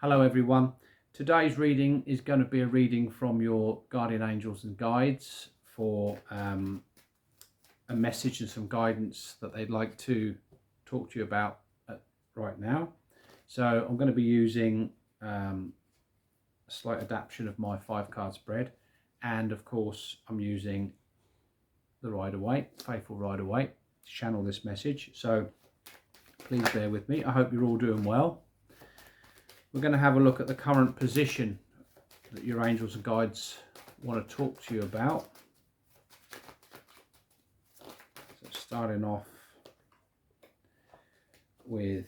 Hello everyone. Today's reading is going to be a reading from your guardian angels and guides for a message and some guidance that they'd like to talk to you about right now. So I'm going to be using a slight adaptation of my 5 card spread, and of course I'm using the Rider-Waite, Faithful Rider-Waite, to channel this message. So please bear with me. I hope you're all doing well. We're going to have a look at the current position that your angels and guides want to talk to you about. So starting off with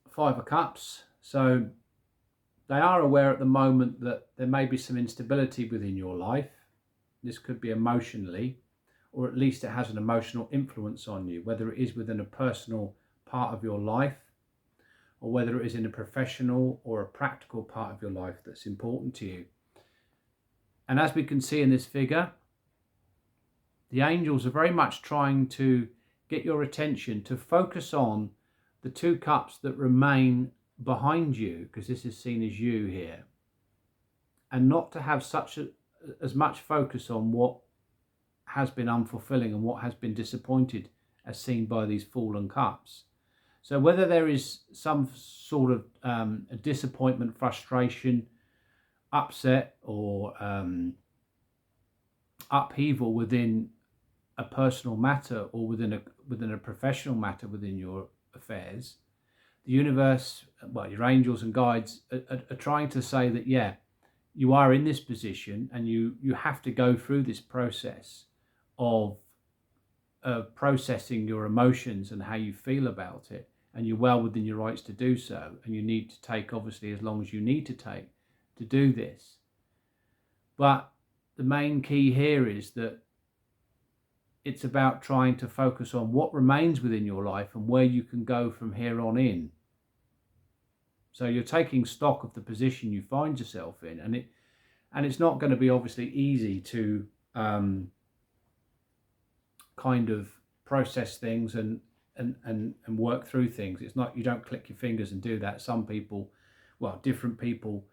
5 of Cups. So they are aware at the moment that there may be some instability within your life. This could be emotionally, or at least it has an emotional influence on you, whether it is within a personal part of your life or whether it is in a professional or a practical part of your life that's important to you. And as we can see in this figure, the angels are very much trying to get your attention to focus on the 2 cups that remain behind you, because this is seen as you here, and not to have as much focus on what has been unfulfilling and what has been disappointed as seen by these fallen cups. So whether there is some sort of a disappointment, frustration, upset, or upheaval within a personal matter or within a professional matter within your affairs, the universe, well, your angels and guides are trying to say that, yeah, you are in this position and you have to go through this process of processing your emotions and how you feel about it, and you're well within your rights to do so, and you need to take obviously as long as you need to take to do this. But the main key here is that it's about trying to focus on what remains within your life and where you can go from here on in. So you're taking stock of the position you find yourself in, and it's not going to be obviously easy to kind of process things and work through things. It's not, you don't click your fingers and do that. Some people, well, different people,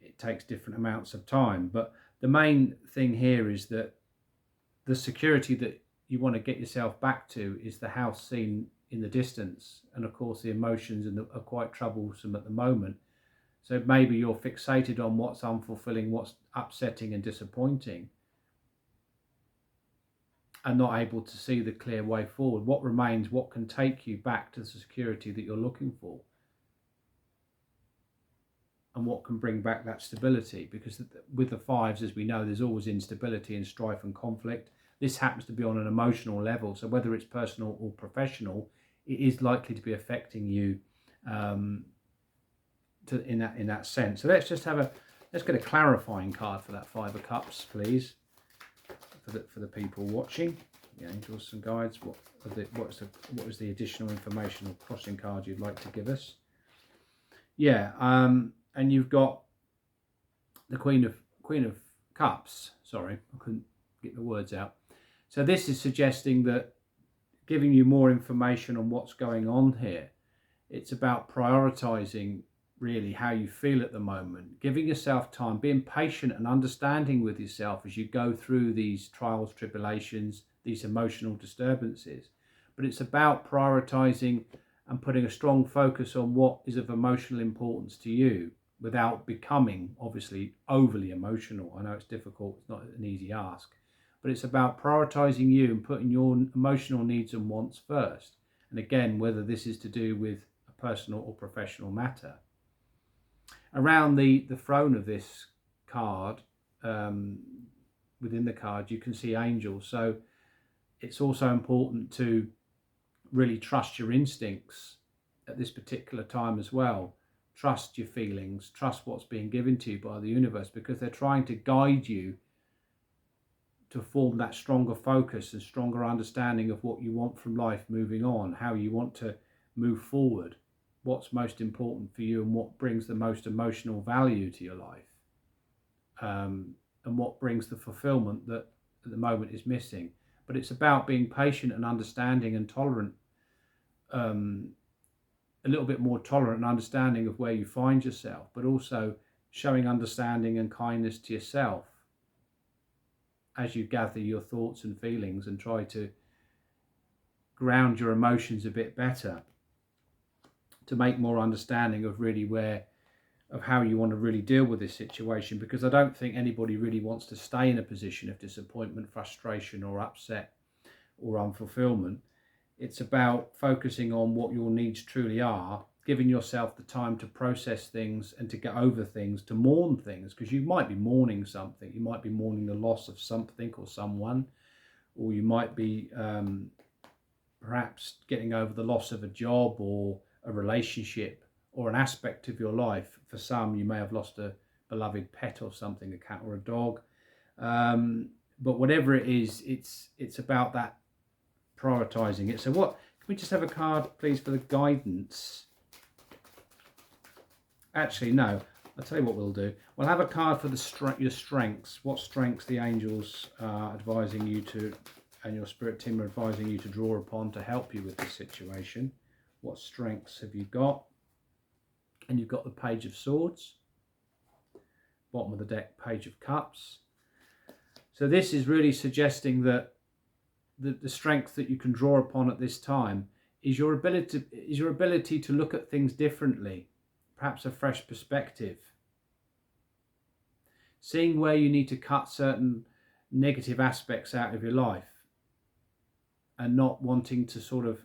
it takes different amounts of time. But the main thing here is that the security that you want to get yourself back to is the house seen in the distance. And of course the emotions are quite troublesome at the moment. So maybe you're fixated on what's unfulfilling, what's upsetting and disappointing, and not able to see the clear way forward. What remains, what can take you back to the security that you're looking for, and what can bring back that stability. Because with the 5s, as we know, there's always instability and strife and conflict. This happens to be on an emotional level, so whether it's personal or professional, it is likely to be affecting you in that sense. So let's get a clarifying card for that 5 of Cups, please. For the people watching, the angels and guides, what is the additional information or crossing card you'd like to give us? Yeah, and you've got the Queen of Cups. Sorry, I couldn't get the words out. So this is suggesting that, giving you more information on what's going on here. It's about prioritizing really how you feel at the moment, giving yourself time, being patient and understanding with yourself as you go through these trials, tribulations, these emotional disturbances. But it's about prioritizing and putting a strong focus on what is of emotional importance to you without becoming obviously overly emotional. I know it's difficult, it's not an easy ask, but it's about prioritizing you and putting your emotional needs and wants first. And again, whether this is to do with a personal or professional matter. Around the throne of this card, within the card, you can see angels. So it's also important to really trust your instincts at this particular time as well. Trust your feelings, trust what's being given to you by the universe, because they're trying to guide you to form that stronger focus and stronger understanding of what you want from life moving on, how you want to move forward, what's most important for you, and what brings the most emotional value to your life, and what brings the fulfillment that at the moment is missing. But it's about being patient and understanding and tolerant a little bit more tolerant and understanding of where you find yourself, but also showing understanding and kindness to yourself as you gather your thoughts and feelings and try to ground your emotions a bit better, to make more understanding of really of how you want to really deal with this situation. Because I don't think anybody really wants to stay in a position of disappointment, frustration or upset or unfulfillment. It's about focusing on what your needs truly are, giving yourself the time to process things and to get over things, to mourn things, because you might be mourning something. You might be mourning the loss of something or someone, or you might be perhaps getting over the loss of a job or a relationship or an aspect of your life. For some, you may have lost a beloved pet or something, a cat or a dog. But whatever it is, it's about that prioritizing it. So what, can we just have a card, please, for the guidance? Actually, no. I'll tell you what we'll do. We'll have a card for your strengths. What strengths the angels are advising you to, and your spirit team are advising you to draw upon to help you with this situation. What strengths have you got? And you've got the Page of Swords. Bottom of the deck, Page of Cups. So this is really suggesting that the strength that you can draw upon at this time is your ability to look at things differently, perhaps a fresh perspective, seeing where you need to cut certain negative aspects out of your life, and not wanting to sort of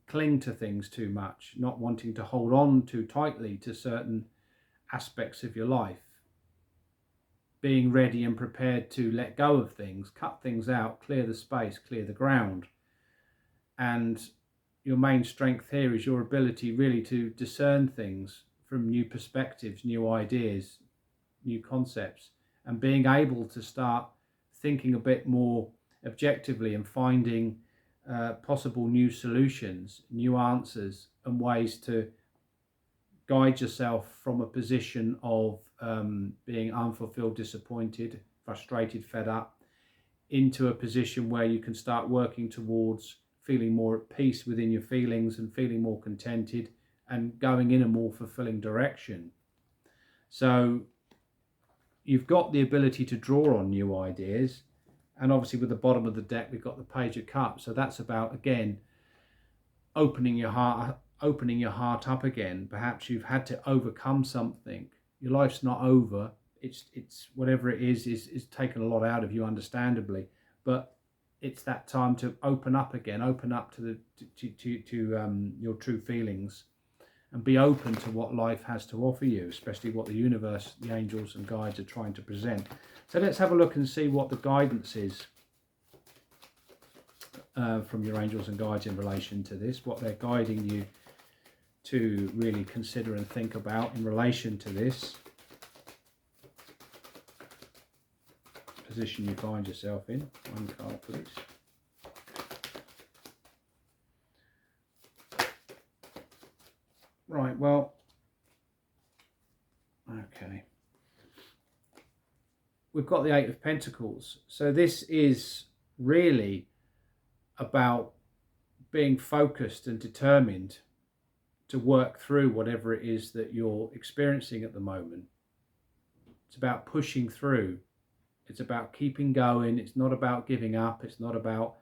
cling to things too much, not wanting to hold on too tightly to certain aspects of your life, being ready and prepared to let go of things, cut things out, clear the space, clear the ground. And your main strength here is your ability really to discern things from new perspectives, new ideas, new concepts, and being able to start thinking a bit more objectively and finding possible new solutions, new answers, and ways to guide yourself from a position of being unfulfilled, disappointed, frustrated, fed up, into a position where you can start working towards feeling more at peace within your feelings and feeling more contented and going in a more fulfilling direction. So you've got the ability to draw on new ideas. And obviously with the bottom of the deck, we've got the Page of Cups. So that's about, again, opening your heart up again. Perhaps you've had to overcome something. Your life's not over. It's whatever it is taken a lot out of you, understandably. But it's that time to open up again, open up to your true feelings, and be open to what life has to offer you, especially what the universe, the angels and guides are trying to present. So let's have a look and see what the guidance is from your angels and guides in relation to this, what they're guiding you to really consider and think about in relation to this position you find yourself in. One card, please. Right, well, okay. We've got the Eight of Pentacles. So this is really about being focused and determined to work through whatever it is that you're experiencing at the moment. It's about pushing through. It's about keeping going. It's not about giving up. It's not about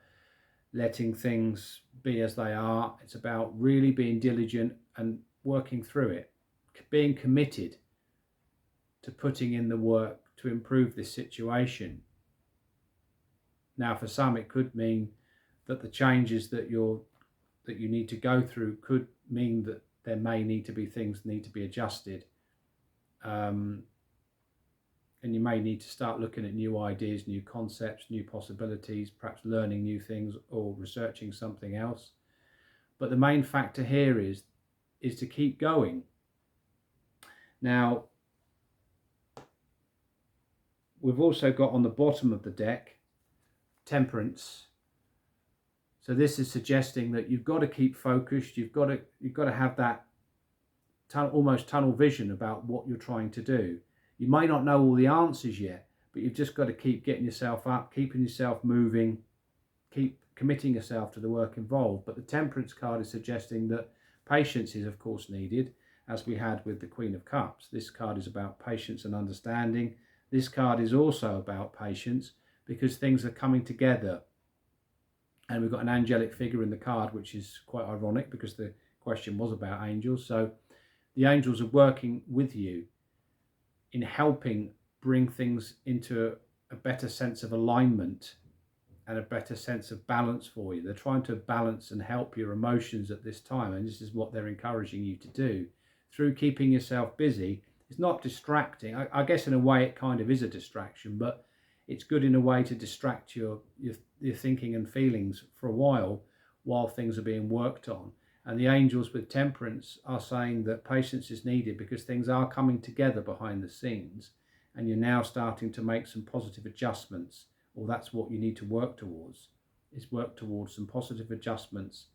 letting things be as they are. It's about really being diligent and working through it, being committed to putting in the work to improve this situation. Now, for some, it could mean that the changes that you need to go through could mean that there may need to be things that need to be adjusted. And you may need to start looking at new ideas, new concepts, new possibilities, perhaps learning new things or researching something else. But the main factor here is to keep going. Now, we've also got on the bottom of the deck, Temperance. So this is suggesting that you've got to keep focused. You've got to have that almost tunnel vision about what you're trying to do. You may not know all the answers yet, but you've just got to keep getting yourself up, keeping yourself moving, keep committing yourself to the work involved. But the Temperance card is suggesting that patience is of course needed, as we had with the Queen of Cups. This card is about patience and understanding. This card is also about patience because things are coming together. And we've got an angelic figure in the card, which is quite ironic because the question was about angels. So the angels are working with you in helping bring things into a better sense of alignment and a better sense of balance for you. They're trying to balance and help your emotions at this time, and this is what they're encouraging you to do through keeping yourself busy. It's not distracting. I guess in a way it kind of is a distraction, but it's good in a way to distract your thinking and feelings for a while things are being worked on. And the angels with Temperance are saying that patience is needed because things are coming together behind the scenes, and you're now starting to make some positive adjustments, or that's what you need to work towards, is work towards some positive adjustments.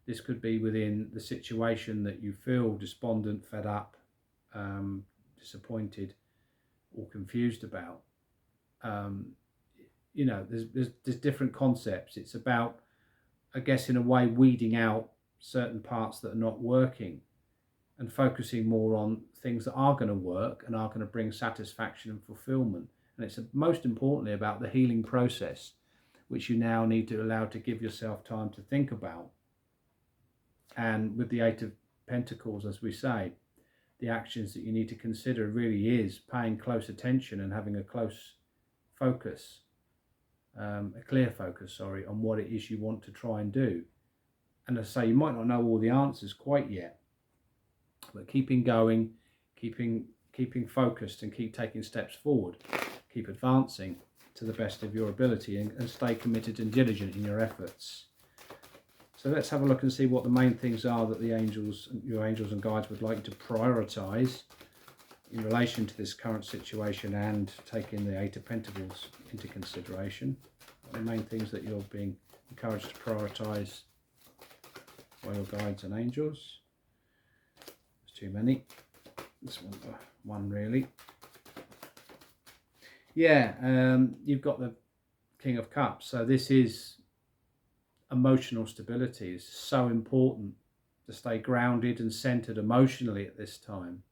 This could be within the situation that you feel despondent, fed up, disappointed, or confused about. You know, there's different concepts. It's about, I guess, in a way, weeding out certain parts that are not working and focusing more on things that are going to work and are going to bring satisfaction and fulfillment. And it's most importantly about the healing process, which you now need to allow to give yourself time to think about. And with the Eight of Pentacles, as we say, the actions that you need to consider really is paying close attention and having a close focus, a clear focus, on what it is you want to try and do. And as I say, you might not know all the answers quite yet, but keeping going, keeping focused, and keep taking steps forward, keep advancing to the best of your ability, and stay committed and diligent in your efforts. So let's have a look and see what the main things are that the angels, your angels and guides, would like you to prioritize in relation to this current situation, and taking the Eight of Pentacles into consideration. The main things that you're being encouraged to prioritize by your guides and angels. There's too many. This one really. Yeah, you've got the King of Cups. So this is emotional stability. It's so important to stay grounded and centered emotionally at this time.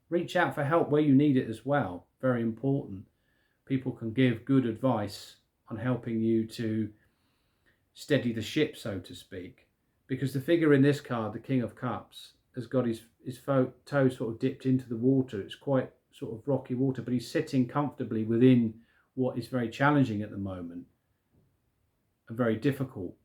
Reach out for help where you need it as well. Very important. People can give good advice on helping you to steady the ship, so to speak. Because the figure in this card, the King of Cups, has got his toe sort of dipped into the water. It's quite sort of rocky water, but he's sitting comfortably within what is very challenging at the moment and very difficult.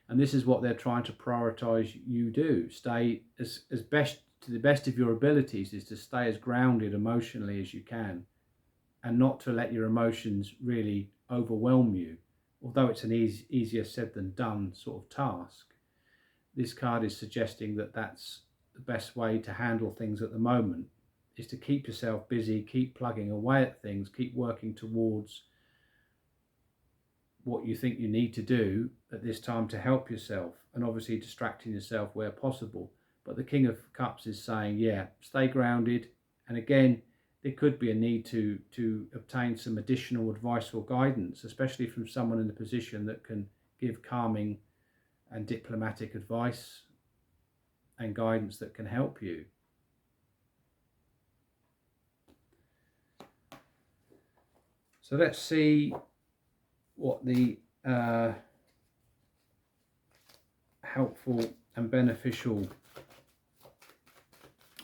And this is what they're trying to prioritize you do. Stay as best, to the best of your abilities, is to stay as grounded emotionally as you can, and not to let your emotions really overwhelm you. Although it's an easier said than done sort of task, this card is suggesting that that's the best way to handle things at the moment, is to keep yourself busy, keep plugging away at things, keep working towards what you think you need to do at this time to help yourself, and obviously distracting yourself where possible. But the King of Cups is saying, yeah, stay grounded. And again, there could be a need to obtain some additional advice or guidance, especially from someone in a position that can give calming and diplomatic advice and guidance that can help you. So let's see what the helpful and beneficial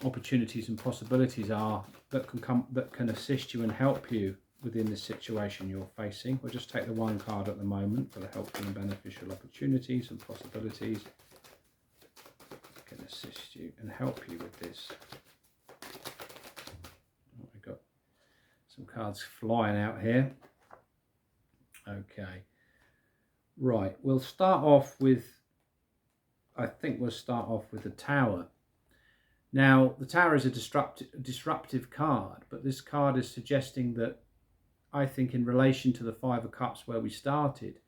opportunities and possibilities are that can assist you and help you within the situation you're facing. We'll just take the one card at the moment for the helpful and beneficial opportunities and possibilities that can assist you and help you with this. We've got some cards flying out here. Okay, right, we'll start off with, I think we'll start off with the Tower. Now, the Tower is a disruptive card, but this card is suggesting that, I think, in relation to the Five of Cups where we started,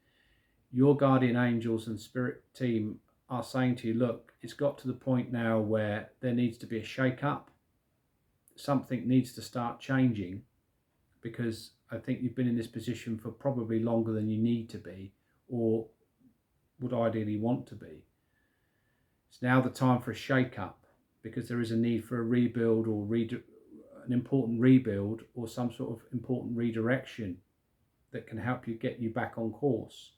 your guardian angels and spirit team are saying to you, look, it's got to the point now where there needs to be a shake-up. Something needs to start changing, because I think you've been in this position for probably longer than you need to be, or would ideally want to be. It's now the time for a shake-up, because there is a need for a rebuild, or an important rebuild, or some sort of important redirection that can help you get you back on course.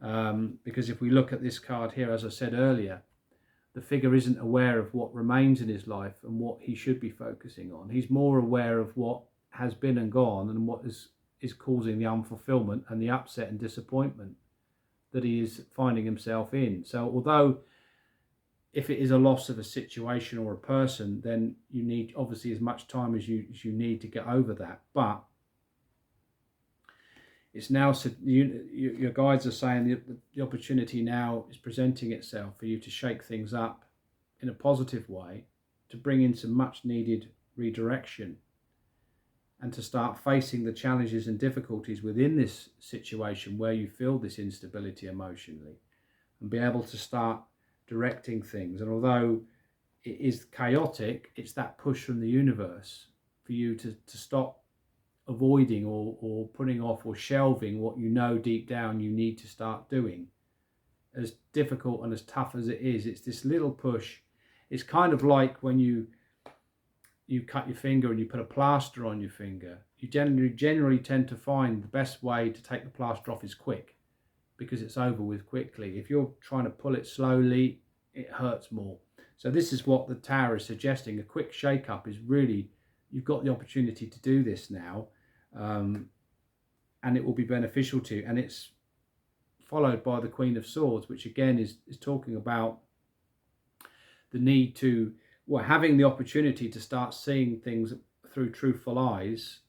Because if we look at this card here, as I said earlier, the figure isn't aware of what remains in his life and what he should be focusing on. He's more aware of what has been and gone, and what is causing the unfulfillment and the upset and disappointment that he is finding himself in. So although if it is a loss of a situation or a person, then you need obviously as much time as you need to get over that. But it's now, your guides are saying the opportunity now is presenting itself for you to shake things up in a positive way, to bring in some much needed redirection, and to start facing the challenges and difficulties within this situation where you feel this instability emotionally, and be able to start directing things. And although it is chaotic, it's that push from the universe for you to stop avoiding or putting off or shelving what you know deep down you need to start doing. As difficult and as tough as it is, it's this little push. It's kind of like when you cut your finger and you put a plaster on your finger. You generally tend to find the best way to take the plaster off is quick, because it's over with quickly. If you're trying to pull it slowly, it hurts more. So this is what the Tower is suggesting. A quick shake-up is really, you've got the opportunity to do this now, and it will be beneficial to you. And it's followed by the Queen of Swords, which again is talking about the need to, having the opportunity to start seeing things through truthful eyes,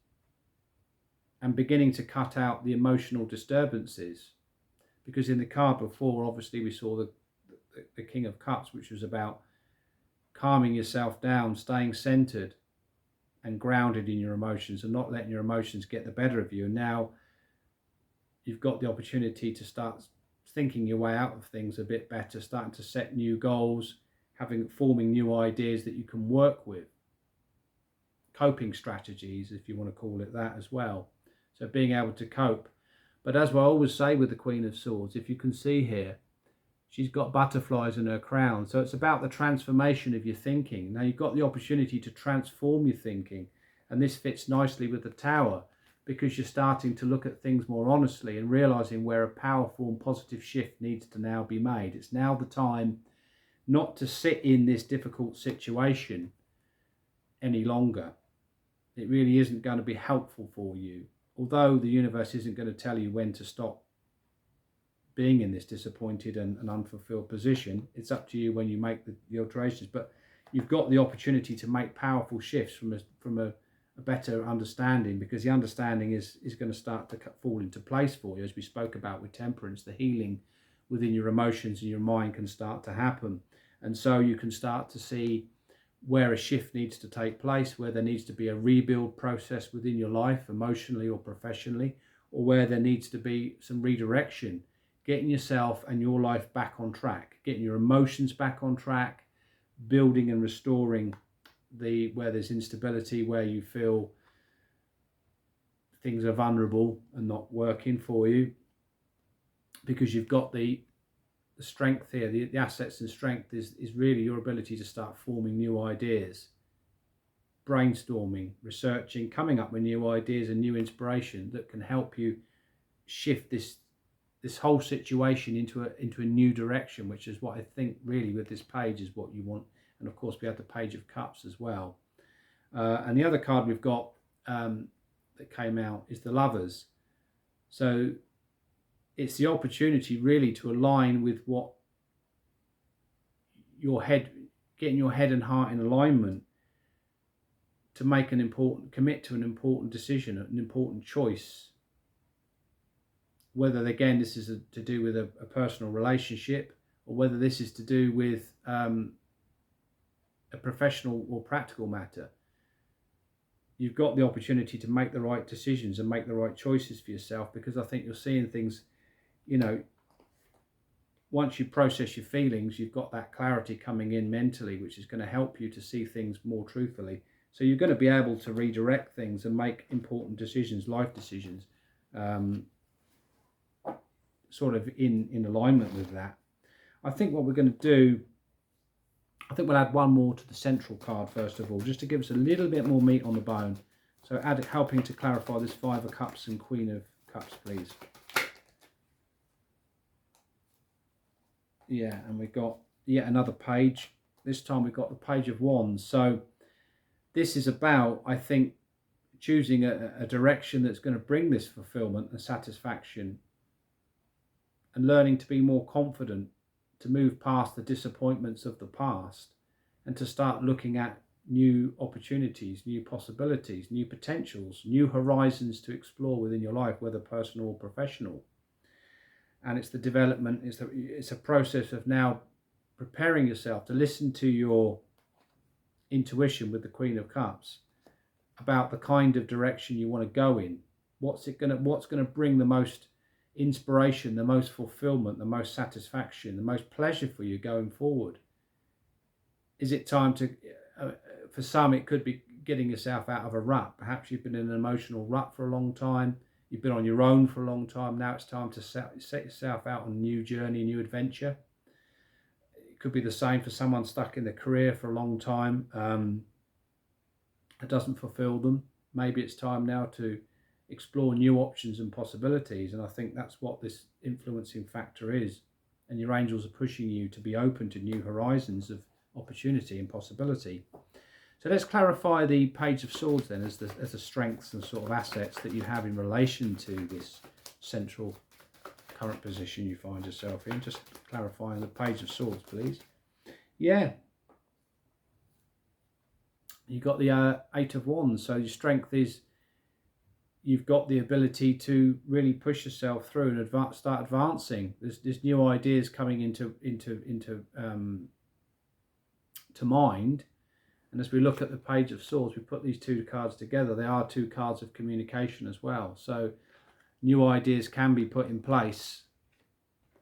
and beginning to cut out the emotional disturbances. Because in the card before, obviously we saw the King of Cups, which was about calming yourself down, staying centered and grounded in your emotions, and not letting your emotions get the better of you. And now you've got the opportunity to start thinking your way out of things a bit better, starting to set new goals, forming new ideas that you can work with, coping strategies, if you want to call it that as well. So being able to cope. But as I always say with the Queen of Swords, if you can see here, she's got butterflies in her crown. So it's about the transformation of your thinking. Now you've got the opportunity to transform your thinking. And this fits nicely with the Tower, because you're starting to look at things more honestly and realizing where a powerful and positive shift needs to now be made. It's now the time not to sit in this difficult situation any longer. It really isn't going to be helpful for you. Although the universe isn't going to tell you when to stop being in this disappointed and unfulfilled position, it's up to you when you make the alterations. But you've got the opportunity to make powerful shifts from a better understanding, because the understanding is going to start to fall into place for you. As we spoke about with temperance, the healing within your emotions and your mind can start to happen. And so you can start to see where a shift needs to take place, where there needs to be a rebuild process within your life, emotionally or professionally, or where there needs to be some redirection, getting yourself and your life back on track, getting your emotions back on track, building and restoring where there's instability, where you feel things are vulnerable and not working for you, because you've got the strength here. The assets and strength is really your ability to start forming new ideas, brainstorming, researching, coming up with new ideas and new inspiration that can help you shift this whole situation into a new direction, which is what I think really with this page is what you want. And of course we have the Page of Cups as well. And the other card we've got that came out is the Lovers. So it's the opportunity really to align with what getting your head and heart in alignment, to make commit to an important decision, an important choice. Whether again this is to do with a personal relationship, or whether this is to do with a professional or practical matter. You've got the opportunity to make the right decisions and make the right choices for yourself, because I think you're seeing things, once you process your feelings, you've got that clarity coming in mentally, which is going to help you to see things more truthfully. So you're going to be able to redirect things and make important decisions, life decisions, sort of in alignment with that. I think what we're going to do, I think we'll add one more to the central card first of all, just to give us a little bit more meat on the bone. So helping to clarify this Five of Cups and Queen of Cups, please. Yeah, and we've got yet another page. This time we've got the Page of Wands. So this is about, I think, choosing a direction that's going to bring this fulfillment and satisfaction, and learning to be more confident, to move past the disappointments of the past and to start looking at new opportunities, new possibilities, new potentials, new horizons to explore within your life, whether personal or professional. And it's the development, it's a process of now preparing yourself to listen to your intuition with the Queen of Cups about the kind of direction you want to go in. What's going to bring the most inspiration, the most fulfillment, the most satisfaction, the most pleasure for you going forward? Is it time to, for some it could be getting yourself out of a rut. Perhaps you've been in an emotional rut for a long time, you've been on your own for a long time. Now it's time to set yourself out on a new journey, a new adventure. It could be the same for someone stuck in their career for a long time. It doesn't fulfill them. Maybe it's time now to explore new options and possibilities, and I think that's what this influencing factor is. And your angels are pushing you to be open to new horizons of opportunity and possibility. So let's clarify the Page of Swords then as the strengths and sort of assets that you have in relation to this central current position you find yourself in. Just clarifying the Page of Swords, please. Yeah, you got the Eight of Wands. So your strength is you've got the ability to really push yourself through and start advancing. There's new ideas coming into mind. And as we look at the Page of Swords, we put these two cards together. They are two cards of communication as well. So new ideas can be put in place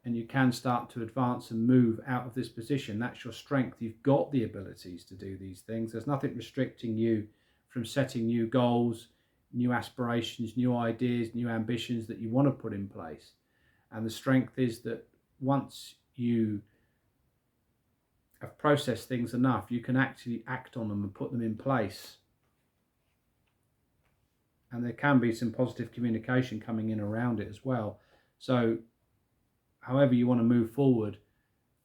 and you can start to advance and move out of this position. That's your strength. You've got the abilities to do these things. There's nothing restricting you from setting new goals, new aspirations, new ideas, new ambitions that you want to put in place. And the strength is that once you have processed things enough, you can actually act on them and put them in place. And there can be some positive communication coming in around it as well. So however you want to move forward,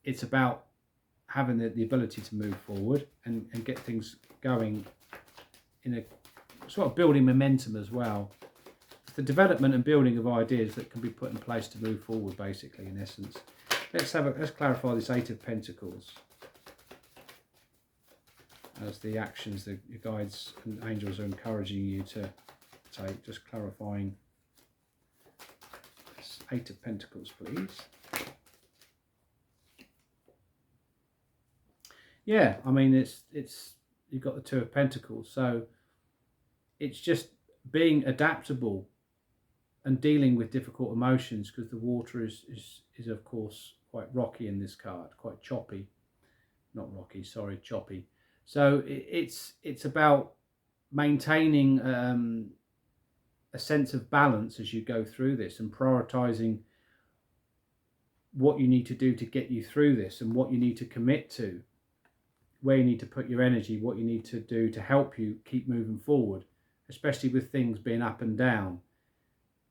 it's about having the ability to move forward and get things going in a sort of building momentum as well. It's the development and building of ideas that can be put in place to move forward, basically, in essence. Let's clarify this Eight of Pentacles as the actions that your guides and angels are encouraging you to take. Just clarifying this Eight of Pentacles, please. Yeah, I mean it's you've got the Two of Pentacles, so it's just being adaptable and dealing with difficult emotions, because the water is of course quite rocky in this card, quite choppy. Not rocky, sorry, choppy. So it's about maintaining a sense of balance as you go through this and prioritizing what you need to do to get you through this and what you need to commit to, where you need to put your energy, what you need to do to help you keep moving forward, especially with things being up and down.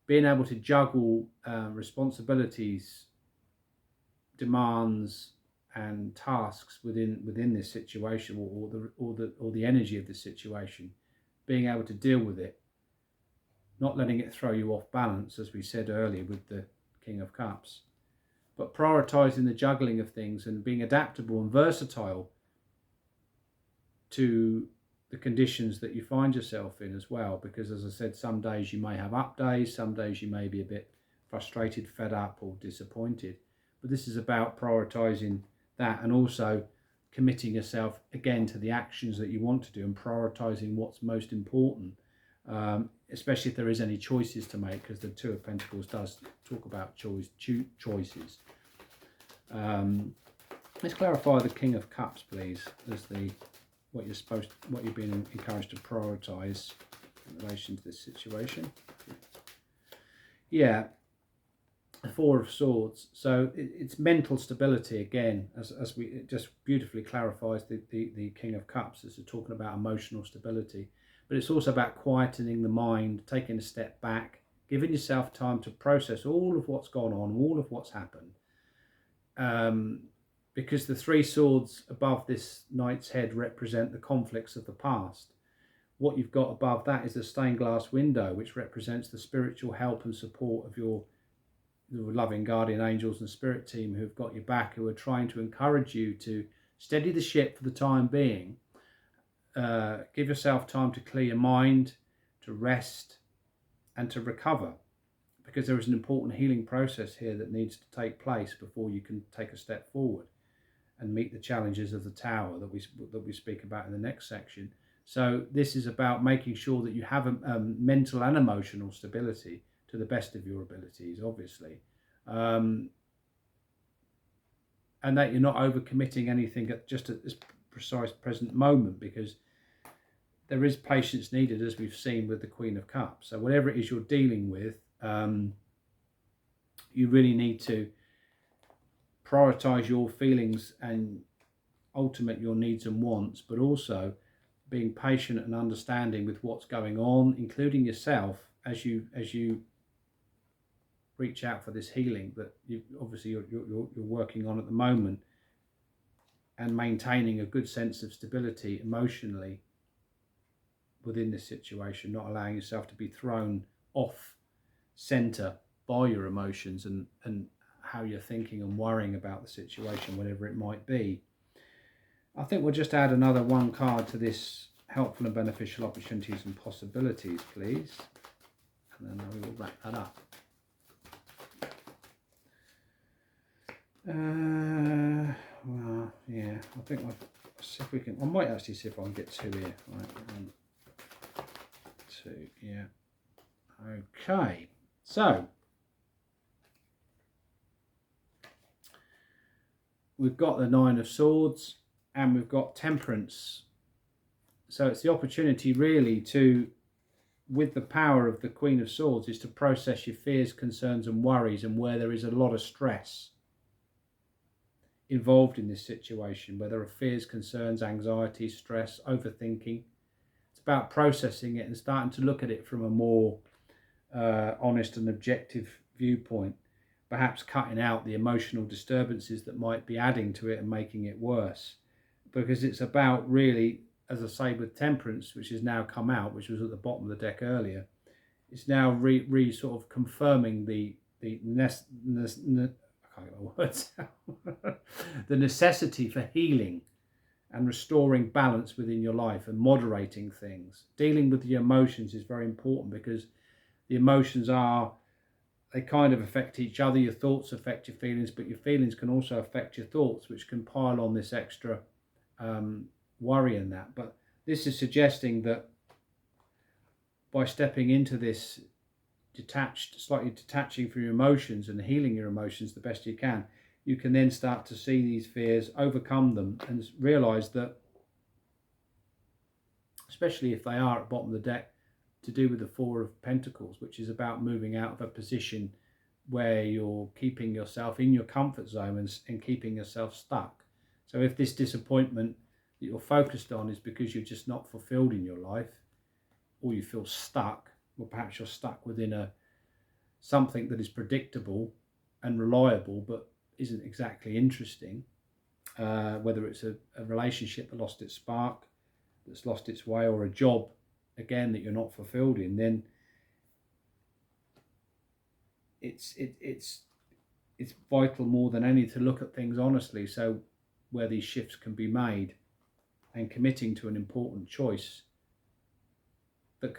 Being able to juggle responsibilities, demands and tasks within this situation, or the energy of the situation, being able to deal with it, not letting it throw you off balance, as we said earlier with the King of Cups, but prioritizing the juggling of things and being adaptable and versatile to the conditions that you find yourself in as well. Because as I said, some days you may have up days, some days you may be a bit frustrated, fed up or disappointed, but this is about prioritizing that and also committing yourself again to the actions that you want to do and prioritizing what's most important, especially if there is any choices to make, because the Two of Pentacles does talk about choices. Let's clarify the King of Cups, please, as the what you're being encouraged to prioritize in relation to this situation. Yeah, the Four of Swords. So it's mental stability again, as we, it just beautifully clarifies the King of Cups as we're talking about emotional stability. But it's also about quietening the mind, taking a step back, giving yourself time to process all of what's gone on, all of what's happened. Because the three swords above this knight's head represent the conflicts of the past. What you've got above that is a stained glass window, which represents the spiritual help and support of your loving guardian angels and spirit team who've got your back, who are trying to encourage you to steady the ship for the time being. Give yourself time to clear your mind, to rest, and to recover, because there is an important healing process here that needs to take place before you can take a step forward and meet the challenges of the tower that we speak about in the next section. So this is about making sure that you have a mental and emotional stability to the best of your abilities, obviously, and that you're not overcommitting anything at this precise present moment, because there is patience needed, as we've seen with the Queen of Cups. So whatever it is you're dealing with, you really need to prioritize your feelings and ultimate your needs and wants, but also being patient and understanding with what's going on, including yourself, as you reach out for this healing that you're working on at the moment, and maintaining a good sense of stability emotionally within this situation, not allowing yourself to be thrown off center by your emotions and how you're thinking and worrying about the situation, whatever it might be. I think we'll just add another one card to this helpful and beneficial opportunities and possibilities, please. And then we will wrap that up. Well, yeah, I think I'll see if we can. I might actually see if I can get two here. Right, 1, 2, yeah. Okay, so we've got the Nine of Swords and we've got Temperance. So it's the opportunity really to, with the power of the Queen of Swords, is to process your fears, concerns and worries, and where there is a lot of stress involved in this situation, where there are fears, concerns, anxiety, stress, overthinking. It's about processing it and starting to look at it from a more honest and objective viewpoint, perhaps cutting out the emotional disturbances that might be adding to it and making it worse. Because it's about really, as I say, with Temperance, which has now come out, which was at the bottom of the deck earlier, it's now sort of confirming the necessity for healing and restoring balance within your life and moderating things. Dealing with the emotions is very important, because the emotions they kind of affect each other. Your thoughts affect your feelings, but your feelings can also affect your thoughts, which can pile on this extra worry and that. But this is suggesting that by stepping into this slightly detaching from your emotions and healing your emotions the best you can then start to see these fears, overcome them, and realize that, especially if they are at the bottom of the deck, to do with the Four of Pentacles, which is about moving out of a position where you're keeping yourself in your comfort zone and keeping yourself stuck. So if this disappointment that you're focused on is because you're just not fulfilled in your life, or you feel stuck, or perhaps you're stuck within something that is predictable and reliable but isn't exactly interesting, whether it's a relationship that lost its spark, that's lost its way, or a job again that you're not fulfilled in, then it's vital more than any to look at things honestly, so where these shifts can be made, and committing to an important choice that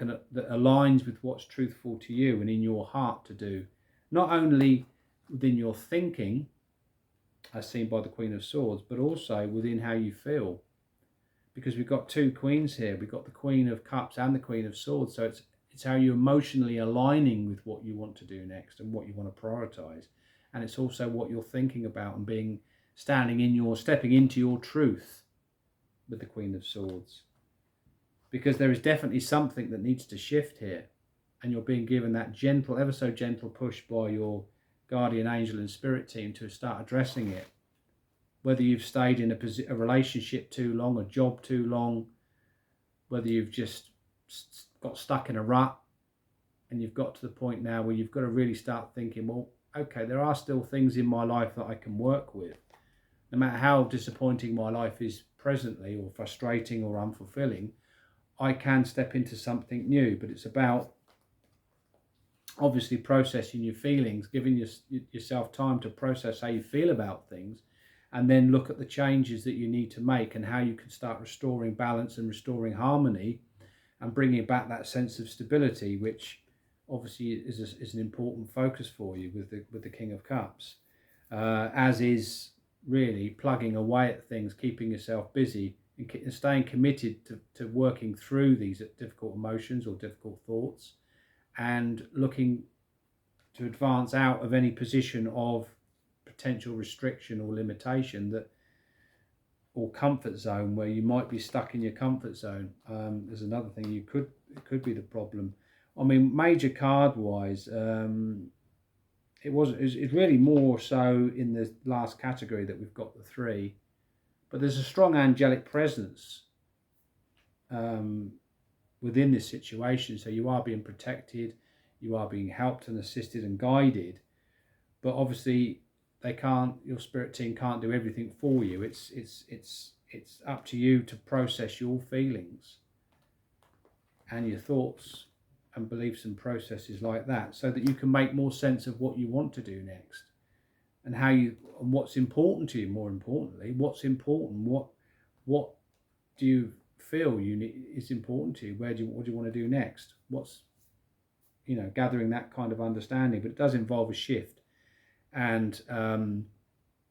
aligns with what's truthful to you and in your heart to do, not only within your thinking, as seen by the Queen of Swords, but also within how you feel. Because we've got two queens here. We've got the Queen of Cups and the Queen of Swords. So it's how you're emotionally aligning with what you want to do next and what you want to prioritize. And it's also what you're thinking about and stepping into your truth with the Queen of Swords, because there is definitely something that needs to shift here, and you're being given that gentle, ever so gentle push by your guardian angel and spirit team to start addressing it. Whether you've stayed in a relationship too long, a job too long, whether you've just got stuck in a rut and you've got to the point now where you've got to really start thinking, well, okay, there are still things in my life that I can work with. No matter how disappointing my life is presently, or frustrating or unfulfilling, I can step into something new. But it's about obviously processing your feelings, giving yourself time to process how you feel about things, and then look at the changes that you need to make and how you can start restoring balance and restoring harmony and bringing back that sense of stability, which obviously is an important focus for you with the King of Cups, as is really plugging away at things, keeping yourself busy and staying committed to working through these difficult emotions or difficult thoughts, and looking to advance out of any position of potential restriction or limitation or comfort zone where you might be stuck in your comfort zone. There's another thing it could be the problem. I mean, major card wise, it's really more so in the last category that we've got the 3, but there's a strong angelic presence within this situation. So you are being protected, you are being helped and assisted and guided, but obviously your spirit team can't do everything for you. It's up to you to process your feelings and your thoughts and beliefs and processes like that, so that you can make more sense of what you want to do next, and what's important to you. More importantly, what's important, what do you feel is important to you? What do you want to do next? What's, gathering that kind of understanding. But it does involve a shift, and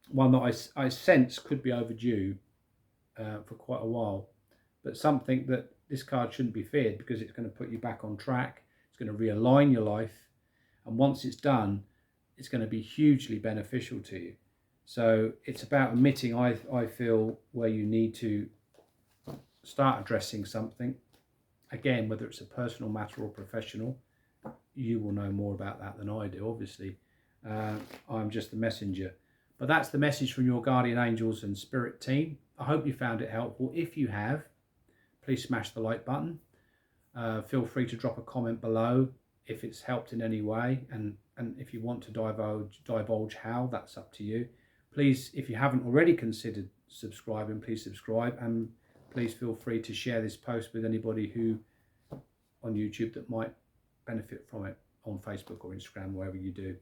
one that I sense could be overdue for quite a while, but something that this card shouldn't be feared, because it's going to put you back on track. It's going to realign your life, and once it's done, it's going to be hugely beneficial to you. So it's about admitting, I feel, where you need to start addressing something. Again, whether it's a personal matter or professional, you will know more about that than I do, obviously. I'm just the messenger. But that's the message from your guardian angels and spirit team. I hope you found it helpful. If you have, please smash the like button. Feel free to drop a comment below if it's helped in any way, and if you want to divulge how, that's up to you. Please, if you haven't already considered subscribing, please subscribe, and please feel free to share this post with anybody who on YouTube that might benefit from it, on Facebook or Instagram, wherever you do.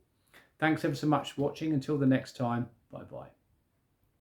Thanks ever so much for watching. Until the next time, bye bye.